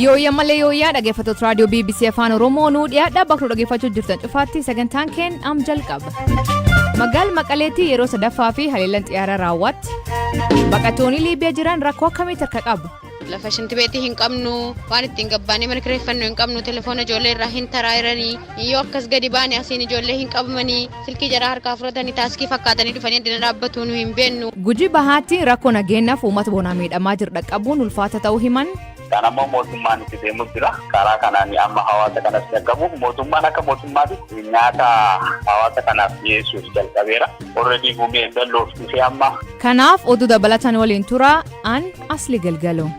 Yooyyaa malee yooyyaa dhaggeeffattoota raadiyoo BBC Afaan Oromoo nuu dhiyaadha bakka dhaggeeffachuu jirtan cufaatti sagantaan keen am jalqaba. Magaal Maqaleetti yeroo sadaffaa fi haleellaan xiyyaara raawwatti baqattoonni Liibiyaa jiran rakkoo akkamitti akka qabu. Lafa shintibeetii hin qabnu waan ittiin gabbaanee mana kireeffannoo hin qabnu telefoona ijoollee irraa hin taraayiranii yoo akkas gadi baane asiin ijoollee hin qabamanii silkii jaraa harkaa fudhatanii taaskii fakkaatanii dhufanii addina dhaabbatu nu hin beennu. Guji bahaatti rakkoo nageenyaaf uummata bonaa miidhamaa jiru dhaqqabuun ulfaata ta'uu himan. Kanammoo mootummaan itti deemu jira. Karaa kanaan amma hawaasa kanatti argamu mootummaan akka mootummaatti nyaata hawaasa kanaaf dhiyeessuuf jalqabeera. Already gumeen dalloof dhufee amma. Kanaaf oduu dabalataan waliin tura an asli galgaloo.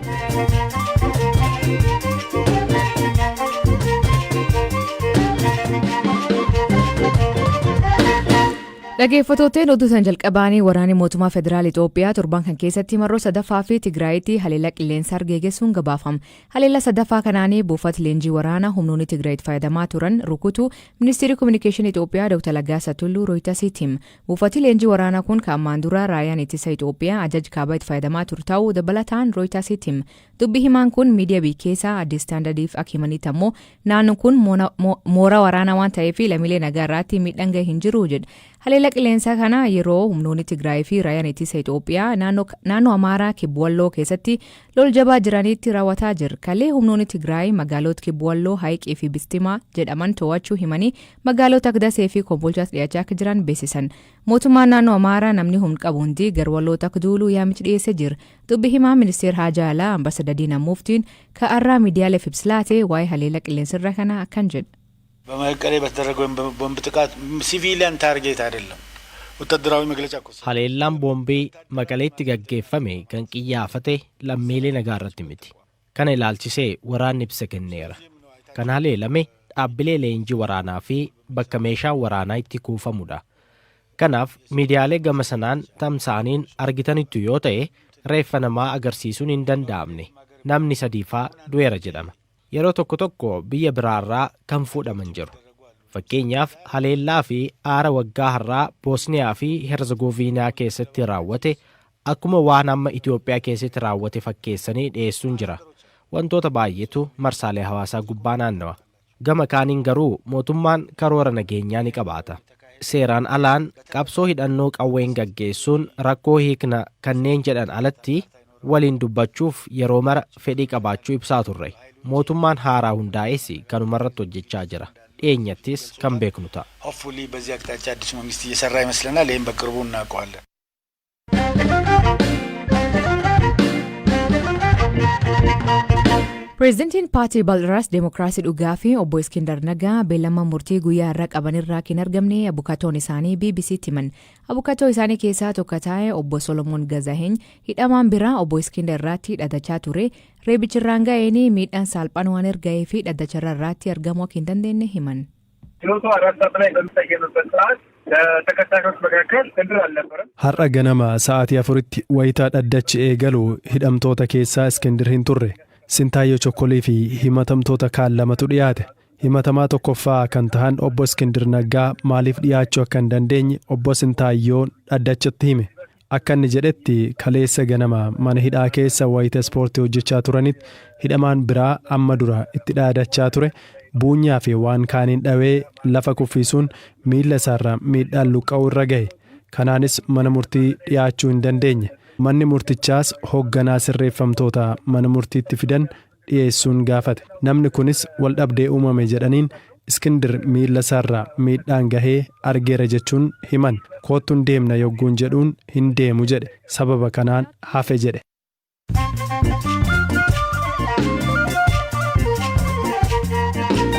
Dhaggeeffattootni oduusan jalqabaanii waraanni mootummaa federaala Itoophiyaa torban kan keessatti marroo sadaffaa fi Tigraayitti haleellaa qilleensaa geessuun gabaafama. Haleellaa sadaffaa kanaanii buufata leenjii waraanaa humnoonni Tigraayitti fayyadamaa turan rukutu ministeerri kominikeeshinii Itoophiyaa Dr. Lagaasaa Tulluu Rooyitasiitti hima. Buufati leenjii waraanaa kun kan ammaan dura raayyaan ittisa Itoophiyaa ajaja kaabaa itti fayyadamaa ture ta'uu dabalataan Rooyitasiitti hima. Dubbi himaan kun miidiyaa biyya keessaa Addis Standardiif akka himanitti ammoo naannoon kun mooraa waraanaa waan ta'eef lammiilee nagaa irratti miidhaan gahee hin jiru jedha. Haleellaa qilleensaa kana yeroo humnoonni Tigraay fi raayyaan ittisa Itoophiyaa naannoo Amaaraa Kibwalloo keessatti lol jabaa jiranitti raawwataa jira. Kalee humnoonni Tigraay magaalota Kibwalloo Hayiqii fi Bistimaa jedhaman to'achuu himanii magaalota Akdasee fi Kombolchaas dhiyaachaa akka jiran beeksisan. Mootummaan naannoo Amaaraa namni humna qabu hundi garwalloota akka duuluu yaamicha dhiyeessee jira. Dubbi himaa ministeera Haajaa Alaa Ambaasaadar Diinaa Muftiin ka'arraa miidiyaaleef ibsilaatee waa'ee haleellaa qilleensarraa kana akkan jedha. በመቀሌ በተደረገው ቦምብ ጥቃት ሲቪሊያን ታርጌት አይደለም ወታደራዊ መግለጫ እኮ haleellaan boombii maqaleetti gaggeeffame kan qiyyaafate lammiilee nagaa irratti miti kana ilaalchisee waraanni ibsa kenneera kan haleelame dhaabbilee leenjii waraanaa fi bakka meeshaan waraanaa itti kuufamudha kanaaf miidiyaalee gama sanaan tamsa'aniin argitanittu yoo ta'e reeffa namaa agarsiisuun hin danda'amne namni sadiifaa du'eera jedhama. Yeroo tokko biyya biraarraa kan fuudhaman jiru. Fakkeenyaaf haleellaa fi aara waggaa har'aa Boosniyaa fi Herzegoviinaa keessatti raawwate akkuma waan amma Itoophiyaa keessatti raawwate fakkeessanii dhiyeessuun jira. Wantoota baay'eetu marsaalee hawaasaa gubbaa naannawa. Gama kaaniin garuu mootummaan karoora nageenyaa ni qabaata. Seeraan alaan qabsoo hidhannoo qawween gaggeessuun rakkoo hiikna kanneen jedhan alatti waliin dubbachuuf yeroo mara fedhii qabaachuu ibsaa turre. mootummaan haaraa hundaa'es kanumarratti hojjechaa jira dhiyeenyattis kan beeknu ta'a. Hopefully በዚህ አቅጣጫ አዲስ መንግስት እየሰራ ይመስለናል ይሄን በቅርቡ እናውቀዋለን. Pireezidantiin Paartii Bal'aaraas Deemokiraasii Dhugaa fi obbo Iskindar Nagaa beellama murtii guyyaa irraa qabanirraa kan argamne abukatoon isaanii BBC'tti himan. Abukatoo isaanii keessaa tokko ta'e obbo Solomoon Gazaheeny hidhamaan biraa obbo Iskindar irratti dhadhachaa ture. Reebichirraan ga'een miidhaan salphaan waan erga'ee fi dhadhacharra irratti argamuu akka hin dandeenye himan. Har'a ganama sa'aatii 4tti wayitaa dhaddachi eegalu hidhamtoota keessaa Iskindir hin turre. Sintaayyoo Chokkolii fi himatamtoota kaan lamatu dhiyaate. Himatamaa tokkoffaa kan ta'an obbo Iskindir Naggaa maaliif dhiyaachuu akka hin dandeenye obbo Sintaayyoon dhaddachatti hime. Akka inni jedhetti kaleessa ganama mana hidhaa keessa wayita ispoortii hojjechaa turanitti hidhamaan biraa amma dura itti dhaadachaa ture. Buunyaa fi waan kaaniin dhawee lafa kuffisuun miila isaarraa miidhaan luqqa'uu irra gahe. Kanaanis mana murtii dhiyaachuu hin dandeenye. Manni murtichaas hoogganaa sirreeffamtoota mana murtiitti fidan dhiyeessuun gaafate. Namni kunis wal dhabdee uumame jedhaniin Iskindir miila isaarraa miidhaan gahee argeera jechuun himan. Koottuun deemna yogguun jedhuun hin deemu jedhe. Sababa kanaan hafe jedhe.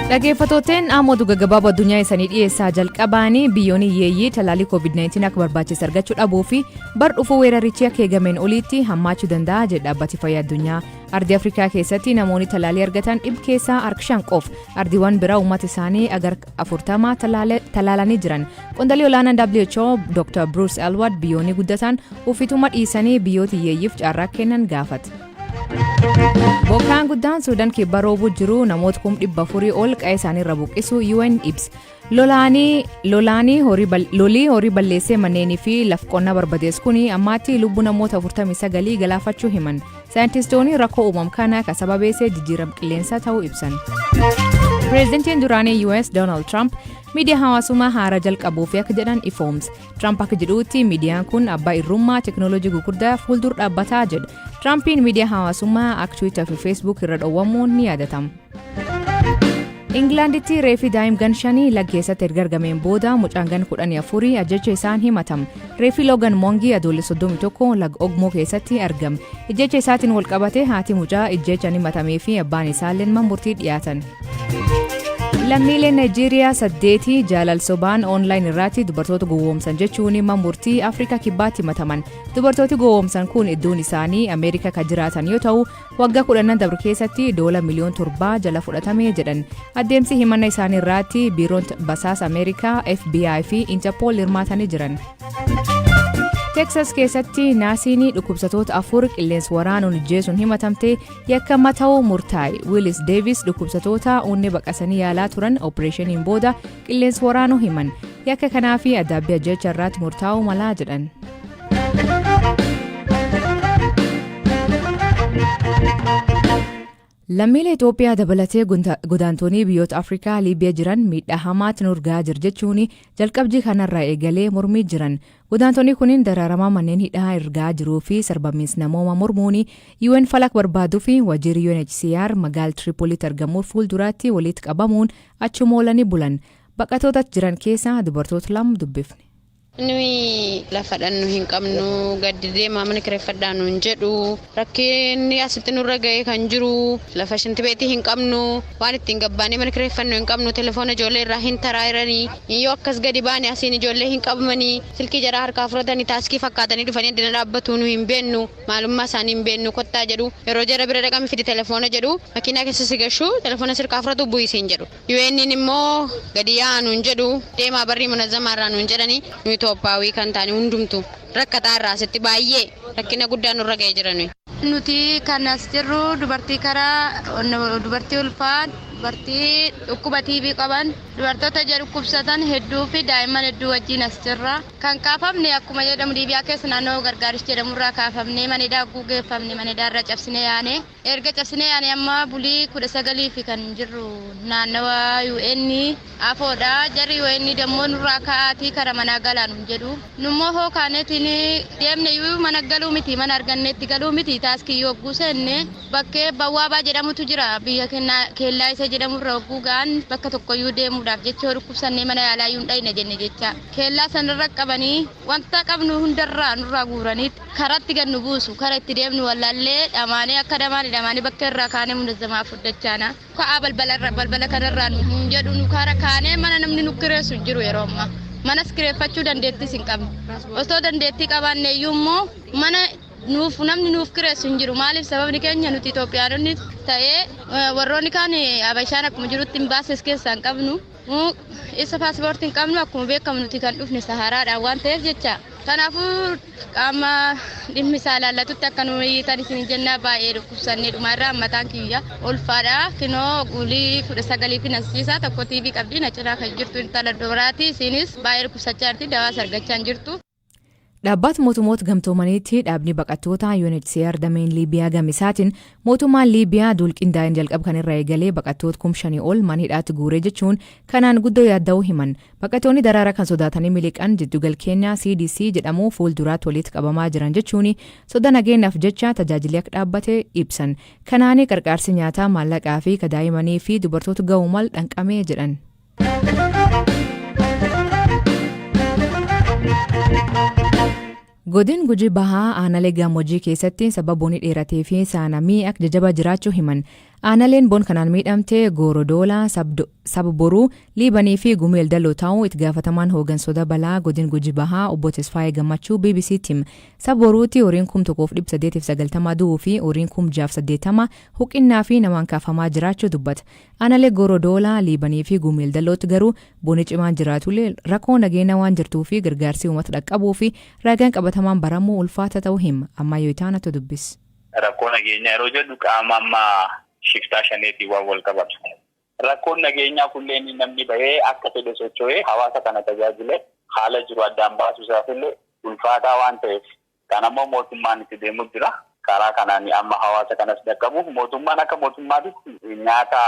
Dhaggeeffattootni ammoo gabaabaa addunyaa isaanii dhiyeessaa jalqabaanii biyyoonni hiyyeeyyii talaalii COVID-19 akka barbaachisu argachuu dhabuu fi bara dhufu weerarichi akka eegameen oliitti hammaachuu danda'a jedha dhaabbati fayyaa addunyaa. Ardii Afrikaa keessatti namoonni talaalii argatan dhibba keessaa harka 5 qofa. Ardiiwwan biraa uummata isaanii agar 40 talaalanii jiran. Qondaalli olaanaan WHO Dr. Bruce Elwood biyyoonni guddatan uffituma dhiisanii biyyoota hiyyeeyyiif carraa kennan gaafate. Bokkaan guddaan Suudaan kibbaa roobuu jiru namoota 400,000 ol qe'ee isaanii irra buqqisu UN ibsa. Lolii horii balleessee manneenii fi laf qonnaa barbadeessu kuni ammaatti lubbuu namoota 49 galaafachuu himan. Saayintistoonni rakkoo uumam kana ka sababeessee jijjiirama qilleensaa ta'uu ibsan. Pireezidantiin duraanii US Donald Trump miidiyaa hawaasummaa haaraa jalqabuuf akka jedhan ifoomse. Trump akka jedhuutti miidiyaan kun abbaa irrummaa teknooloojii gurguddaa fuuldura dhaabbataa jedha. Trumpiin miidiyaa hawaasummaa akka Twitter fi Facebook irra dhowwamuun ni yaadatama. Ingilaanditti reefi daa'imman 5 laga keessatti erga argameen booda mucaan 14 ajjecha isaan himatam. Reefi Logan Mongi adoolessa 31 laga Ogmoo keessatti argame. Ajjecha isaatiin wal qabatee haati mucaa ajjechaan himatamee fi abbaan isaallee mana murtii dhiyaatan. Lammiileen Nigeeriyaa 8 jaalal sobaan online irratti dubartoota gowwoomsan jechuun mana murtii Afrikaa kibbaatti himataman. Dubartooti gowwoomsan kun iddoon isaanii Ameerikaa kan jiraatan yoo ta'u waggaa 10 dabre keessatti $7 miliyoona jala fudhatame jedhan. Adeemsi himannaa isaanii irratti biiroon basaasa Ameerikaa FBI fi Interpol hirmaatanii jiran. Texas keessatti naasiin dhukkubsatoota 4 qilleensa waraanuun ajjeesuun himatamte yakkamaa ta'uu murtaa'e. Willis Davis dhukkubsatoota onnee baqasanii yaalaa turan opereeshiniin booda qilleensa waraanuu himan. Yakka kanaa fi adabbii ajjecha irratti murtaa'uu malaa jedhan. Lammiilee Itoophiyaa dabalatee godaantonni biyyoota Afrikaa Liibiyaa jiran miidhaa hamaatti nurgaa jir jechuun jalqabjii kanarraa eegalee mormii jiran. Godaantonni kunniin dararamaa manneen hidhaa ergaa jiruu fi sarbamiinsa namooma mormuun UN falak barbaaduu fi waajjirri UNHCR magaalaa Tripolitti argamuuf fuulduraatti walitti qabamuun achuma oolanii bulan. Baqattoota jiran keessaa dubartoota 2 dubbifne. Nuyi lafa dhannu hin qabnu gaddi deemaa mana kireeffadhaa nuun jedhu rakkinni asitti nurra ga'ee kan jiru lafa shintibeetii hin qabnu waan ittiin gabbaanee mana kireeffannu hin qabnu telefoona ijoollee irraa hin taraayiranii yoo akkas gadi baane asiin ijoollee hin qabamanii silkii jaraa harkaa fudhatanii taaskii fakkaatanii dhufanii addina dhaabbatu nu hin beennu maalummaa isaanii hin beennu kottaa jedhu yeroo jara bira dhaqame fidi telefoona jedhu makiinaa keessa si gashu telefoona sirkaa fudhatu bu'isiin jedhu UN'n immoo gadi yaa'aa nuun jedhu deemaa barrii munazzamaarraa nuun jedhanii Itoophiyaawii kan taane hundumtu rakkataa irraa asitti baay'ee rakkina guddaa nurra ga'ee jiran. Nuti kan as jirru dubartii karaa dubartii ulfaa dubartii dhukkuba TB qaban dubartoota dhukkubsatan hedduu fi daa'imman hedduu wajjin as jirra. Kan kaafamne akkuma jedhamu Liibiyaa keessa naannoo gargaarish jedhamurraa kaafamne maneedaa gugeeffamne maneedaa irra cabsine yaane erga cabsine yaane amma bulii 19 fi kan jirru naannawa UN afoodha jarri UN dammoo nurraa ka'aatii kara manaa galaan jedhu nummoo hoo kaanetiin deemne yuu mana galuu miti mana arganneetti galuu miti taaskii yogguu seenne bakkee bawwaabaa jedhamutu jira biyya keellaa isa jedhamurra yogguu ga'an bakka tokkoyyuu deemuudhaaf jecha dhukkubsannee mana yaalaa yuun dhayna jenne jecha keellaa sanarra qabanii wanta qabnu hundarraa nurraa guuranii karatti gad nu buusu kara itti deemnu wallaallee dhamaanee akka dhamaanee bakka irraa kaanee munazzamaa fuddachaana ka'aa balbala kanarraa nu jedhu nu kara kaanee mana namni nu kireessu jiru yeroo ammaa manas kireeffachuu dandeettis hin qabne osoo dandeettii qabaanne iyyuu immoo mana namni nuuf kireessu hin jiru maaliif sababni keenya nuti Itoophiyaanonni ta'ee warroonni kaan Habashaan akkuma jirutti hin baases keessaa hin qabnu isa paaspoortii hin qabnu akkuma beekamu nuti kan dhufne Saharaadhaan waan ta'eef jecha kanaafuu qaama dhimmi isaa ilaallatutti akka nu hiitan isin jennaa baay'ee dhukkubsannee dhumaarraa mataan kiyya ulfaadha kinoo gulii 19 fi nasiisaa tokko TV qabdii na cinaa kan jirtu intala dubaraati isinis baay'ee dhukkubsachaa jirti dawaa argachaa hin jirtu. Dhaabbatni mootummoota gamtoomaniitti dhaabni baqattoota UNHCR dameen Liibiyaa gamisaatiin mootummaan Liibiyaa duulqindaa'in jalqab kan irraa eegalee baqattoota 5,000 ol mana hidhaatti guuree jechuun kanaan guddoo yaadda'uu himan. Baqattoonni daraara kan sodaatanii miliqan jiddugal keenyaa CDC jedhamu fuulduraatti walitti qabamaa jiran jechuun soda nageenyaaf jecha tajaajilli akka dhaabbate ibsan. Kanaanii qarqaarsi nyaataa maallaqaa fi kadaa'imanii fi dubartoota ga'uu mal dhanqamee jedhan. Godin Gujii Bahaa aanaalee gammoojjii keessatti sababoonni dheeratee fi saanamii akka jajjabaa jiraachuu himan. Aanaaleen bon kanaan miidhamte Goorodoolaa, Sabboruu, Liibanii fi Gumeel Dalloo ta'uu itti gaafatamaan hooggansoota balaa godin Gujii Bahaa obbo Tesfaayee Gammachuu BBC'tti hima. Sabboruutti horiin 1,890 du'uu fi horiin 680 huqinnaa fi namaan kaafamaa jiraachuu dubbata. Aanaalee Goorodoolaa, Liibanii fi Gumeel Dallootti garuu bonni cimaan jiraatullee rakkoo nageenya waan jirtuu fi gargaarsi uummata dhaqqabuu fi ragaan qabatamaan baramuu ulfaata ta'uu hima. Ammayyoo itaanatu dubbis. Rakkoo nageenya yeroo jedhu qaama ammaa shiftaa shaneetii waan wal qabatu. rakkoon nageenyaa kunneen namni bahee akka fedhe socho'ee hawaasa kana tajaajile haala jiru addaan baasuu isaaf illee ulfaataa waan ta'eef kan ammoo mootummaan itti deemu jira. Karaa kanaan amma hawaasa kanas dhaqqabuuf mootummaan akka mootummaatti nyaata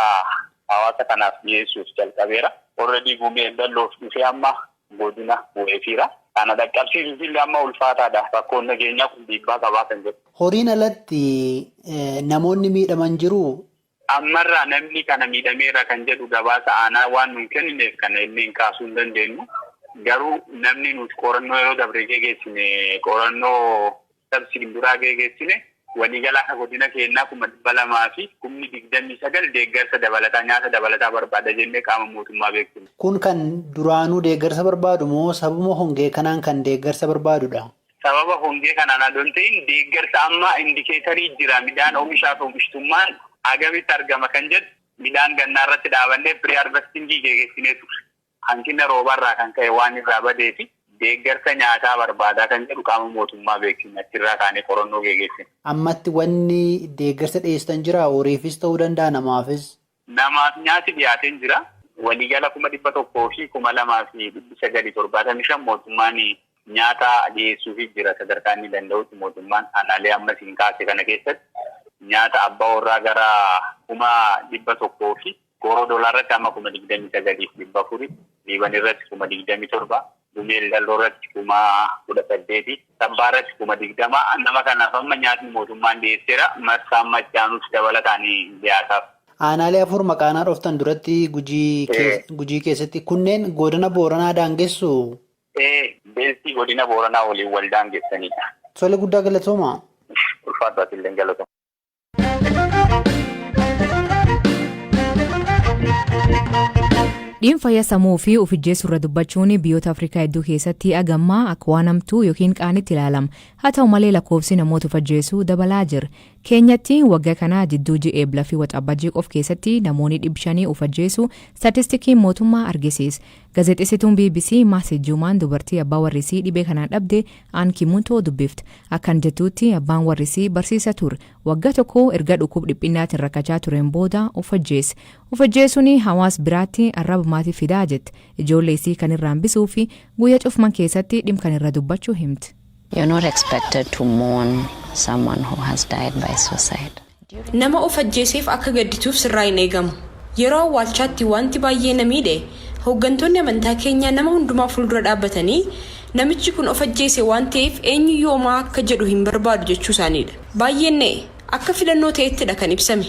hawaasa kanaaf dhiyeessuuf jalqabeera. Already gumee dalloof dhufee amma godina bu'eefiira. Kana dhaqqabsiisuuf illee amma ulfaataadha. Rakkoon nageenyaa kun dhiibbaa qabaa kan jiru. Horiin alatti namoonni miidhaman jiru. Ammarraa namni kana miidhameera kan jedhu gabaasa aanaa waan nuun kennineef kana illee kaasuu hin dandeenyu. Garuu namni nuti qorannoo yeroo dabre geessine qorannoo sabsiin duraa geessine waliigalaa godina keenyaa 200 fi 29 deeggarsa dabalataa nyaata dabalataa barbaada jennee qaama mootummaa beeksifne. Kun kan duraanuu deeggarsa barbaadu moo sababa hongee kanaan kan deeggarsa barbaadudha? Sababa hongee kanaan adoon ta'in deeggarsa amma indikeetarii jira midhaan oomishaa fi oomishtummaan agamitti argama kan jedhu midhaan gannaa irratti dhaabannee piriyaarvestingii geessinee ture. Hanqina roobarraa kan ka'e waan irraa badee fi deeggarsa nyaataa barbaadaa kan jedhu qaama mootummaa beeksifne achirraa kaanee qorannoo geessine. Ammatti wanni deeggarsa dhiyeessan jira horiifis ta'uu danda'a namaafis? Namaaf nyaati dhiyaateen jira. Waliigala 100 fi 2,975 mootummaan nyaata dhiyeessuufii jira sadarkaa inni danda'utti mootummaan aanaalee amma siin kaase kana keessatti nyaata abbaa warraa gara 100 fi goroo doolaarratti amma 29,400 dhiiban irratti 27,000 gumeel dalloo irratti 18,000 sabbaa irratti 20,000 nama kanaaf amma nyaatni mootummaan dhiyeesseera marsaan machaanus dabalataan dhiyaataaf. Aanaalee 4 maqaanaa dhoftan duratti gujii keessatti kunneen godina Booranaa daangessu? Beeltii godina Booranaa waliin wal daangessanidha. Tole guddaa galatooma. Ulfaataas illee galatooma. Dhiin fayyaa sammuu fi of ijjeessuu irra dubbachuun biyyoota Afrikaa hedduu keessatti agammaa akka waan hamtuu yookiin qaanitti ilaalama. Haa ta'u malee lakkoofsi namoota of ijjeessuu dabalaa jira. Keenyatti waggaa kana jidduu ji'a Eebilaa fi Waxabajjii qofa keessatti namoonni 500 of ijjeessuu staatistikiin mootummaa argisiisa. Gaazexeessituun BBC Maasii Juumaan dubartii abbaa warrisii dhibee kanaan dhabde Aan Kimuntoo dubbifte. Akkan jettuutti abbaan warrisii barsiisa ture. Waggaa tokko erga dhukkuba dhiphinnaatiin rakkachaa tureen booda of ijjeesse. Of ijjeessuun hawaasa biraatti arraba maatii fidaa jette. Ijoollee isii kan irraa hambisuu fi guyyaa cufman keessatti dhimma kan irra dubbachuu himte. You're not expected to mourn someone who has died by suicide. Nama of ajjeeseef akka gaddituuf sirraa hin eegamu. Yeroo awwaalchaatti wanti baay'ee na miidhe. Hooggantoonni amantaa keenyaa nama hundumaa fuuldura dhaabbatanii namichi kun of ajjeese waan ta'eef eenyu yoomaa akka jedhu hin barbaadu jechuu isaaniidha. Baay'een akka filannoo ta'ettidha kan ibsame.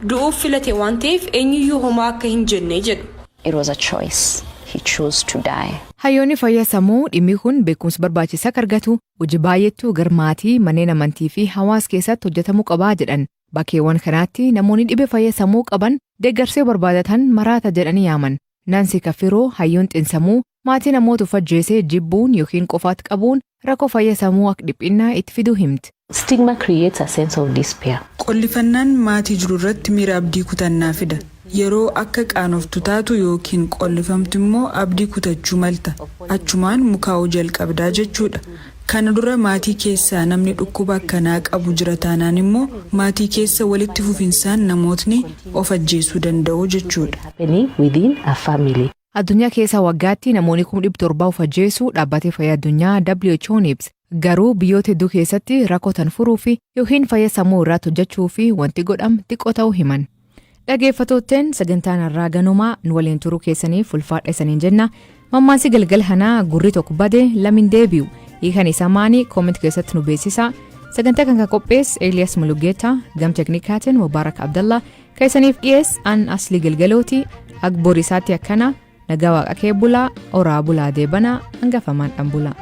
Du'uuf filate waan ta'eef eenyu yoomaa akka hin jenne jedhu. It was a choice. He chose to die. Hayyoonni fayyaa sammuu dhimmi kun beekumsa barbaachisaa argatu hojii baay'eetu garmaatii manneen amantii fi hawaasa keessatti hojjetamuu qabaa jedhan. Bakkeewwan kanaatti namoonni dhibee fayyaa sammuu qaban deeggarsa barbaadatan maraata jedhanii yaaman. Naansi Kafiroo hayyoon xiinsammuu maatii namoota of ajjeesee jibbuun yookiin qofaatti qabuun rakkoo fayyaa sammuu akka dhiphinnaa itti fiduu himti. Stigma creates a sense of despair. Qollifannaan maatii jiru irratti miira abdii kutannaa fida. Yeroo akka qaanoftu taatu yookiin qollifamtu immoo abdii kutachuu malta. Achumaan mukaa'uu jalqabdaa jechuudha. Kana dura maatii keessaa namni dhukkuba akkanaa qabu jira taanaan immoo maatii keessa walitti fufinsaan namootni of ajjeesuu danda'u jechuudha. Within a family. Addunyaa keessa waggaatti namoonni 700 of ajjeesuu dhaabbatee fayyaa addunyaa WHO'n ibsa. Garuu biyyoota hedduu keessatti rakkootan furuu fi yookiin fayyaa sammuu irratti hojjechuu fi wanti godhamu xiqqoo ta'uu himan. Dhaggeeffattootteen sagantaan har'aa ganumaa nu waliin turuu keessaniif ulfaadha isaniin jenna. Mammaansi galgal hanaa gurri tokko bade lamin deebi'u. Hiikan isaa maanii kooment keessatti nu beeksisa. Sagantaa kan qopheesse Elias Mulugeeta gam teknikaatiin Mubaarak Abdallah keessaniif dhiyees an aslii galgalooti agboor isaatti akkana nagaa waaqa kee bulaa oraa bulaa deebanaa hangafamaan dhan bulaa.